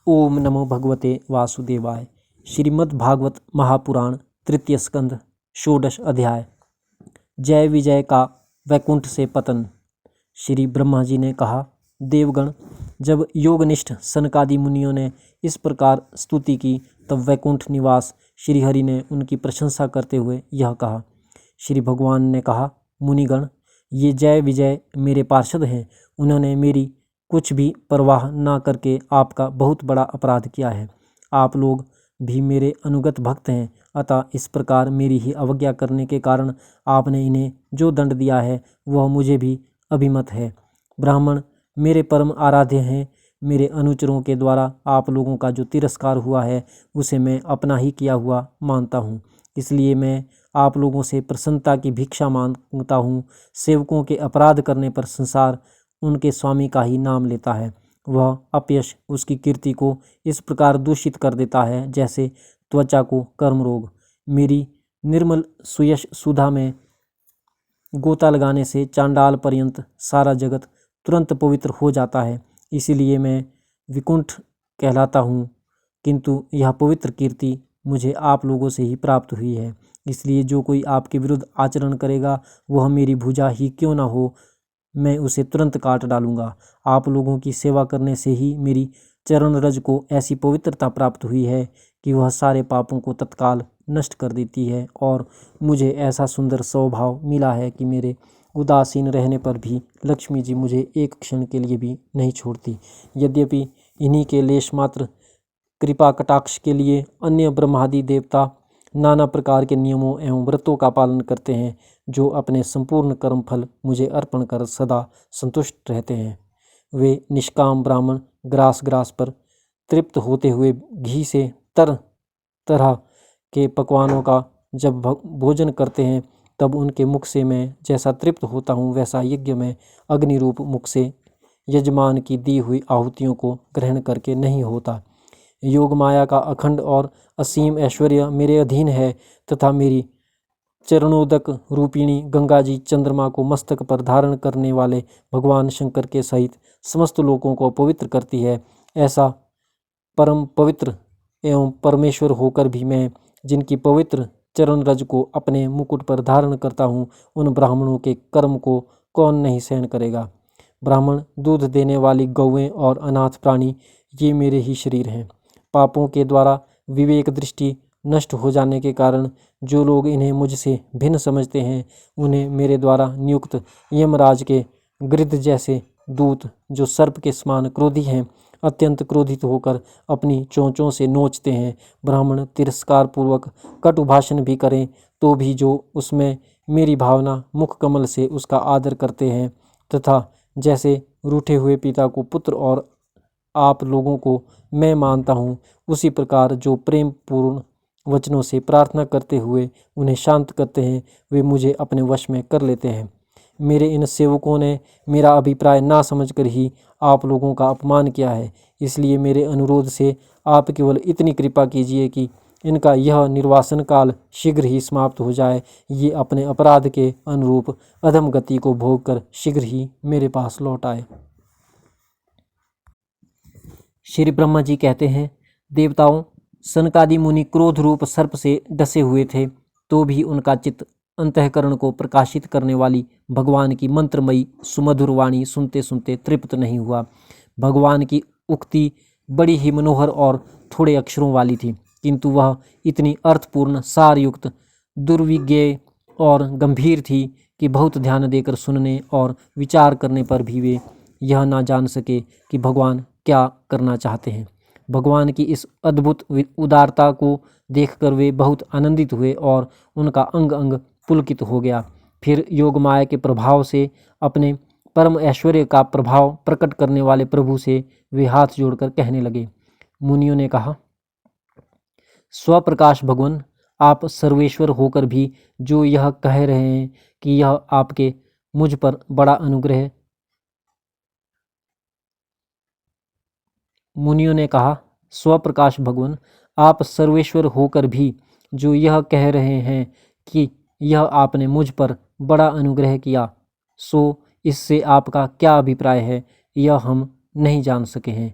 ओम नमो भगवते वासुदेवाय। श्रीमद् भागवत महापुराण तृतीय स्कंध षोडश अध्याय। जय विजय का वैकुंठ से पतन। श्री ब्रह्मा जी ने कहा, देवगण, जब योगनिष्ठ सनकादि मुनियों ने इस प्रकार स्तुति की तब वैकुंठ निवास श्रीहरि ने उनकी प्रशंसा करते हुए यह कहा। श्री भगवान ने कहा, मुनिगण, ये जय विजय मेरे पार्षद हैं। उन्होंने मेरी कुछ भी परवाह ना करके आपका बहुत बड़ा अपराध किया है। आप लोग भी मेरे अनुगत भक्त हैं, अतः इस प्रकार मेरी ही अवज्ञा करने के कारण आपने इन्हें जो दंड दिया है वह मुझे भी अभिमत है। ब्राह्मण मेरे परम आराध्य हैं। मेरे अनुचरों के द्वारा आप लोगों का जो तिरस्कार हुआ है उसे मैं अपना ही किया हुआ मानता हूँ। इसलिए मैं आप लोगों से प्रसन्नता की भिक्षा मांगता हूँ। सेवकों के अपराध करने पर संसार उनके स्वामी का ही नाम लेता है। वह अपयश उसकी कीर्ति को इस प्रकार दूषित कर देता है जैसे त्वचा को कर्म रोग। मेरी निर्मल सुयश सुधा में गोता लगाने से चांडाल पर्यंत सारा जगत तुरंत पवित्र हो जाता है। इसीलिए मैं विकुंठ कहलाता हूँ, किंतु यह पवित्र कीर्ति मुझे आप लोगों से ही प्राप्त हुई है। इसलिए जो कोई आपके विरुद्ध आचरण करेगा वह मेरी भुजा ही क्यों ना हो, मैं उसे तुरंत काट डालूंगा। आप लोगों की सेवा करने से ही मेरी चरण रज को ऐसी पवित्रता प्राप्त हुई है कि वह सारे पापों को तत्काल नष्ट कर देती है, और मुझे ऐसा सुंदर स्वभाव मिला है कि मेरे उदासीन रहने पर भी लक्ष्मी जी मुझे एक क्षण के लिए भी नहीं छोड़ती। यद्यपि इन्हीं के लेश मात्र कृपा कटाक्ष के लिए अन्य ब्रह्मादि देवता नाना प्रकार के नियमों एवं व्रतों का पालन करते हैं, जो अपने संपूर्ण कर्म फल मुझे अर्पण कर सदा संतुष्ट रहते हैं। वे निष्काम ब्राह्मण ग्रास ग्रास पर तृप्त होते हुए घी से तरह तरह के पकवानों का जब भोजन करते हैं तब उनके मुख से मैं जैसा तृप्त होता हूँ वैसा यज्ञ में अग्नि रूप मुख से यजमान की दी हुई आहुतियों को ग्रहण करके नहीं होता। योग माया का अखंड और असीम ऐश्वर्य मेरे अधीन है तथा मेरी चरणोदक रूपिणी गंगा जी चंद्रमा को मस्तक पर धारण करने वाले भगवान शंकर के सहित समस्त लोकों को पवित्र करती है। ऐसा परम पवित्र एवं परमेश्वर होकर भी मैं जिनकी पवित्र चरण रज को अपने मुकुट पर धारण करता हूँ, उन ब्राह्मणों के कर्म को कौन नहीं सहन करेगा। ब्राह्मण, दूध देने वाली गौएं और अनाथ प्राणी ये मेरे ही शरीर हैं। पापों के द्वारा विवेक दृष्टि नष्ट हो जाने के कारण जो लोग इन्हें मुझसे भिन्न समझते हैं उन्हें मेरे द्वारा नियुक्त यमराज के गृध्र जैसे दूत, जो सर्प के समान क्रोधी हैं, अत्यंत क्रोधित होकर अपनी चोंचों से नोचते हैं। ब्राह्मण तिरस्कार पूर्वक कटु भाषण भी करें तो भी जो उसमें मेरी भावना मुख कमल से उसका आदर करते हैं, तथा जैसे रूठे हुए पिता को पुत्र और आप लोगों को मैं मानता हूँ, उसी प्रकार जो प्रेम पूर्ण वचनों से प्रार्थना करते हुए उन्हें शांत करते हैं, वे मुझे अपने वश में कर लेते हैं। मेरे इन सेवकों ने मेरा अभिप्राय ना समझकर ही आप लोगों का अपमान किया है। इसलिए मेरे अनुरोध से आप केवल इतनी कृपा कीजिए कि इनका यह निर्वासन काल शीघ्र ही समाप्त हो जाए। ये अपने अपराध के अनुरूप अधम गति को भोग कर शीघ्र ही मेरे पास लौट आए। श्री ब्रह्मा जी कहते हैं, देवताओं, सनकादि मुनि क्रोध रूप सर्प से डसे हुए थे तो भी उनका चित्त अंतःकरण को प्रकाशित करने वाली भगवान की मंत्रमयी सुमधुर वाणी सुनते सुनते तृप्त नहीं हुआ। भगवान की उक्ति बड़ी ही मनोहर और थोड़े अक्षरों वाली थी, किंतु वह इतनी अर्थपूर्ण, सारयुक्त, दुर्विज्ञेय और गंभीर थी कि बहुत ध्यान देकर सुनने और विचार करने पर भी वे यह ना जान सके कि भगवान क्या करना चाहते हैं। भगवान की इस अद्भुत उदारता को देखकर वे बहुत आनंदित हुए और उनका अंग अंग पुलकित हो गया। फिर योग माया के प्रभाव से अपने परम ऐश्वर्य का प्रभाव प्रकट करने वाले प्रभु से वे हाथ जोड़कर कहने लगे। मुनियों ने कहा, स्वप्रकाश भगवान, आप सर्वेश्वर होकर भी जो यह कह रहे हैं कि यह आपके मुझ पर बड़ा अनुग्रह। मुनियों ने कहा, स्वप्रकाश भगवान, आप सर्वेश्वर होकर भी जो यह कह रहे हैं कि यह आपने मुझ पर बड़ा अनुग्रह किया, सो इससे आपका क्या अभिप्राय है, यह हम नहीं जान सके हैं।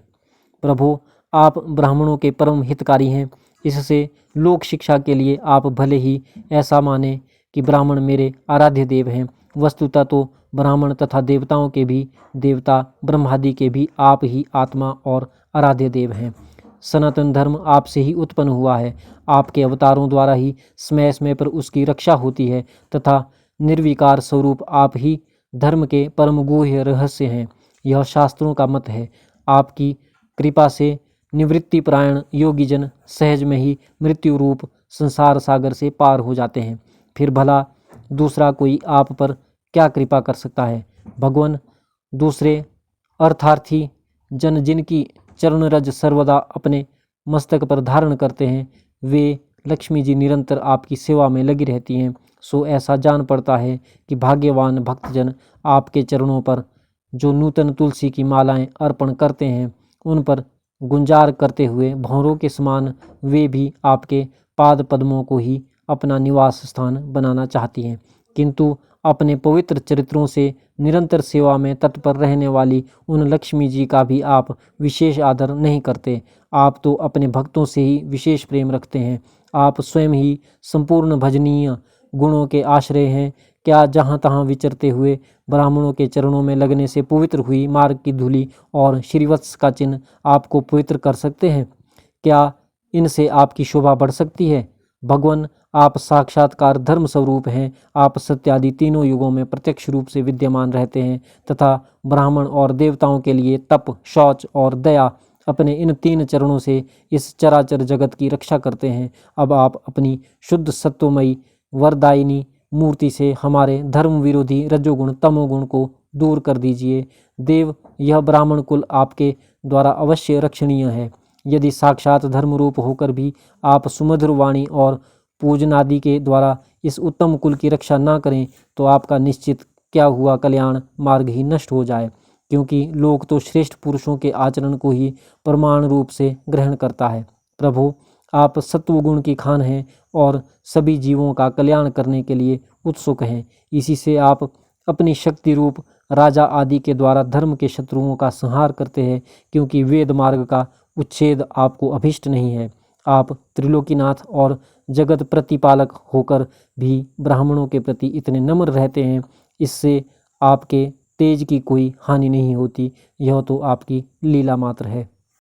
प्रभु, आप ब्राह्मणों के परम हितकारी हैं। इससे लोक शिक्षा के लिए आप भले ही ऐसा माने कि ब्राह्मण मेरे आराध्य देव हैं, वस्तुतः तो ब्राह्मण तथा देवताओं के भी देवता, ब्रह्मादि के भी आप ही आत्मा और आराध्य देव हैं। सनातन धर्म आपसे ही उत्पन्न हुआ है। आपके अवतारों द्वारा ही समय समय पर उसकी रक्षा होती है तथा निर्विकार स्वरूप आप ही धर्म के परम गुह्य रहस्य हैं। यह शास्त्रों का मत है। आपकी कृपा से निवृत्ति परायण योगीजन सहज में ही मृत्यु रूप संसार सागर से पार हो जाते हैं। फिर भला दूसरा कोई आप पर क्या कृपा कर सकता है। भगवान दूसरे अर्थार्थी जन जिनकी चरण रज सर्वदा अपने मस्तक पर धारण करते हैं, वे लक्ष्मी जी निरंतर आपकी सेवा में लगी रहती हैं। सो ऐसा जान पड़ता है कि भाग्यवान भक्तजन आपके चरणों पर जो नूतन तुलसी की मालाएं अर्पण करते हैं, उन पर गुंजार करते हुए भंवरों के समान वे भी आपके पाद पद्मों को ही अपना निवास स्थान बनाना चाहती हैं। किंतु अपने पवित्र चरित्रों से निरंतर सेवा में तत्पर रहने वाली उन लक्ष्मी जी का भी आप विशेष आदर नहीं करते। आप तो अपने भक्तों से ही विशेष प्रेम रखते हैं। आप स्वयं ही संपूर्ण भजनीय गुणों के आश्रय हैं। क्या जहाँ तहाँ विचरते हुए ब्राह्मणों के चरणों में लगने से पवित्र हुई मार्ग की धूलि और श्रीवत्स का चिन्ह आपको पवित्र कर सकते हैं? क्या इनसे आपकी शोभा बढ़ सकती है? भगवान, आप साक्षात्कार धर्म स्वरूप हैं। आप सत्यादि तीनों युगों में प्रत्यक्ष रूप से विद्यमान रहते हैं तथा ब्राह्मण और देवताओं के लिए तप, शौच और दया अपने इन तीन चरणों से इस चराचर जगत की रक्षा करते हैं। अब आप अपनी शुद्ध सत्वमयी वरदायिनी मूर्ति से हमारे धर्म विरोधी रजोगुण तमोगुण को दूर कर दीजिए। देव, यह ब्राह्मण कुल आपके द्वारा अवश्य रक्षणीय है। यदि साक्षात धर्म रूप होकर भी आप सुमधुर वाणी और पूजनादि के द्वारा इस उत्तम कुल की रक्षा ना करें तो आपका निश्चित क्या हुआ कल्याण मार्ग ही नष्ट हो जाए, क्योंकि लोग तो श्रेष्ठ पुरुषों के आचरण को ही प्रमाण रूप से ग्रहण करता है। प्रभु, आप सत्वगुण की खान हैं और सभी जीवों का कल्याण करने के लिए उत्सुक हैं। इसी से आप अपनी शक्ति रूप राजा आदि के द्वारा धर्म के शत्रुओं का संहार करते हैं, क्योंकि वेद मार्ग का उच्छेद आपको अभिष्ट नहीं है। आप त्रिलोकीनाथ और जगत प्रतिपालक होकर भी ब्राह्मणों के प्रति इतने नम्र रहते हैं। इससे आपके तेज की कोई हानि नहीं होती। यह तो आपकी लीला मात्र है।